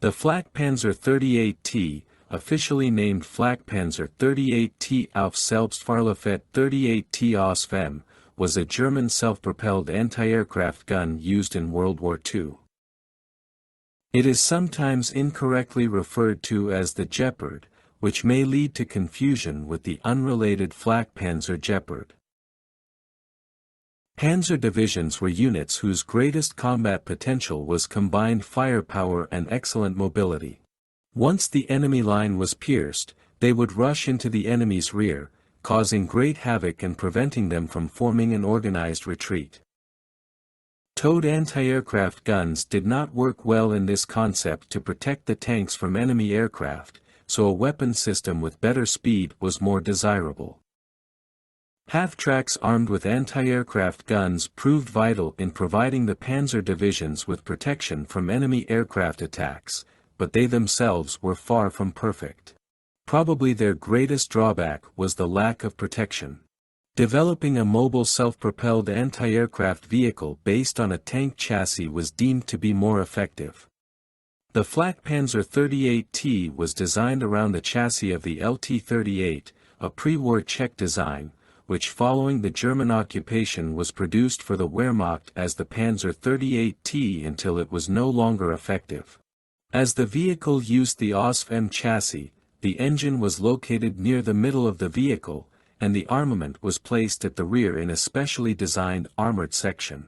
The Flakpanzer 38T, officially named Flakpanzer 38T auf Selbstfahrlaufet 38T aus Fem, was a German self-propelled anti-aircraft gun used in World War II. It is sometimes incorrectly referred to as the Gepard, which may lead to confusion with the unrelated Flakpanzer Gepard. Panzer divisions were units whose greatest combat potential was combined firepower and excellent mobility. Once the enemy line was pierced, they would rush into the enemy's rear, causing great havoc and preventing them from forming an organized retreat. Towed anti-aircraft guns did not work well in this concept to protect the tanks from enemy aircraft, so a weapon system with better speed was more desirable. Half-tracks armed with anti-aircraft guns proved vital in providing the panzer divisions with protection from enemy aircraft attacks, but they themselves were far from perfect. Probably their greatest drawback was the lack of protection. Developing a mobile self-propelled anti-aircraft vehicle based on a tank chassis was deemed to be more effective. The Flakpanzer 38T was designed around the chassis of the LT-38, a pre-war Czech design, which following the German occupation was produced for the Wehrmacht as the Panzer 38T until it was no longer effective. As the vehicle used the OSFM chassis, the engine was located near the middle of the vehicle, and the armament was placed at the rear in a specially designed armored section.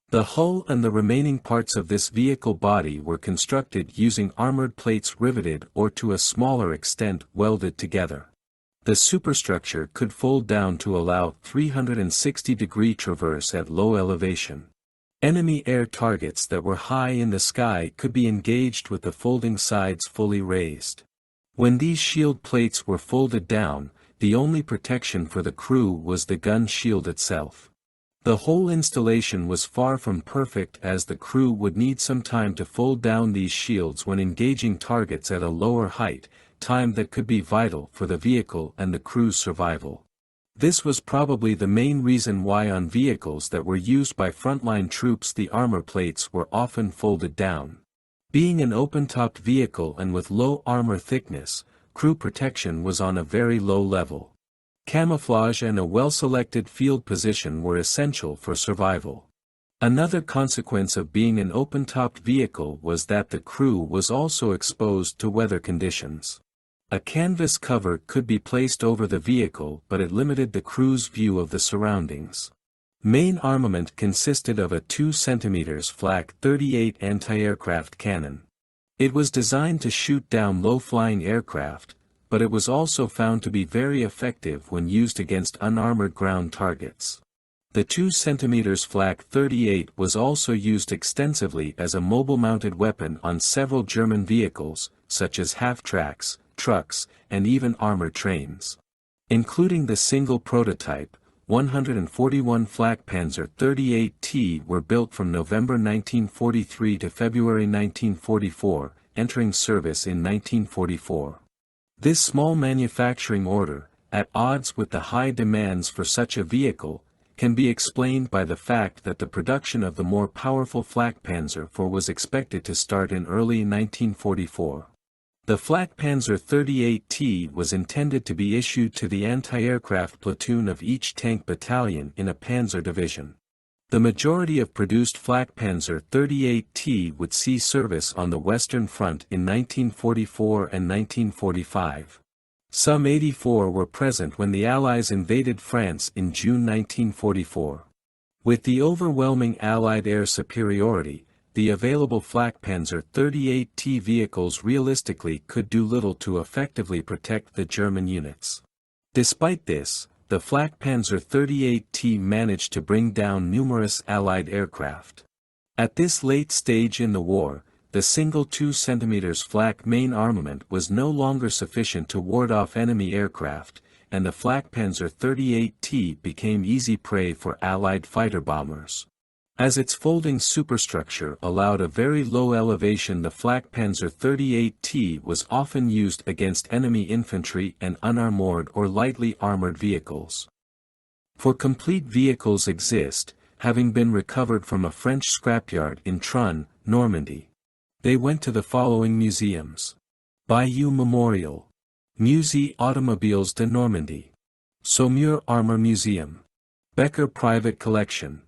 The hull and the remaining parts of this vehicle body were constructed using armored plates riveted or to a smaller extent welded together. The superstructure could fold down to allow 360-degree traverse at low elevation. Enemy air targets that were high in the sky could be engaged with the folding sides fully raised. When these shield plates were folded down, the only protection for the crew was the gun shield itself. The whole installation was far from perfect as the crew would need some time to fold down these shields when engaging targets at a lower height, time that could be vital for the vehicle and the crew's survival. This was probably the main reason why on vehicles that were used by frontline troops the armor plates were often folded down. Being an open-topped vehicle and with low armor thickness, crew protection was on a very low level. Camouflage and a well-selected field position were essential for survival. Another consequence of being an open-topped vehicle was that the crew was also exposed to weather conditions. A canvas cover could be placed over the vehicle but it limited the crew's view of the surroundings. Main armament consisted of a 2 cm Flak 38 anti-aircraft cannon. It was designed to shoot down low-flying aircraft, but it was also found to be very effective when used against unarmored ground targets. The 2 cm Flak 38 was also used extensively as a mobile-mounted weapon on several German vehicles, such as half-tracks, trucks, and even armored trains. Including the single prototype, 141 Flakpanzer 38T were built from November 1943 to February 1944, entering service in 1944. This small manufacturing order, at odds with the high demands for such a vehicle, can be explained by the fact that the production of the more powerful Flakpanzer IV was expected to start in early 1944. The Flakpanzer 38T was intended to be issued to the anti-aircraft platoon of each tank battalion in a panzer division. The majority of produced Flakpanzer 38T would see service on the Western Front in 1944 and 1945. Some 84 were present when the Allies invaded France in June 1944. With the overwhelming Allied air superiority, the available Flakpanzer 38T vehicles realistically could do little to effectively protect the German units. Despite this, the Flakpanzer 38T managed to bring down numerous Allied aircraft. At this late stage in the war, the single 2 cm Flak main armament was no longer sufficient to ward off enemy aircraft, and the Flakpanzer 38T became easy prey for Allied fighter bombers. As its folding superstructure allowed a very low elevation, the Flakpanzer 38T was often used against enemy infantry and unarmored or lightly armored vehicles. For complete vehicles exist, having been recovered from a French scrapyard in Trun, Normandy. They went to the following museums. Bayeux Memorial. Musée Automobiles de Normandie. Saumur Armor Museum. Becker Private Collection.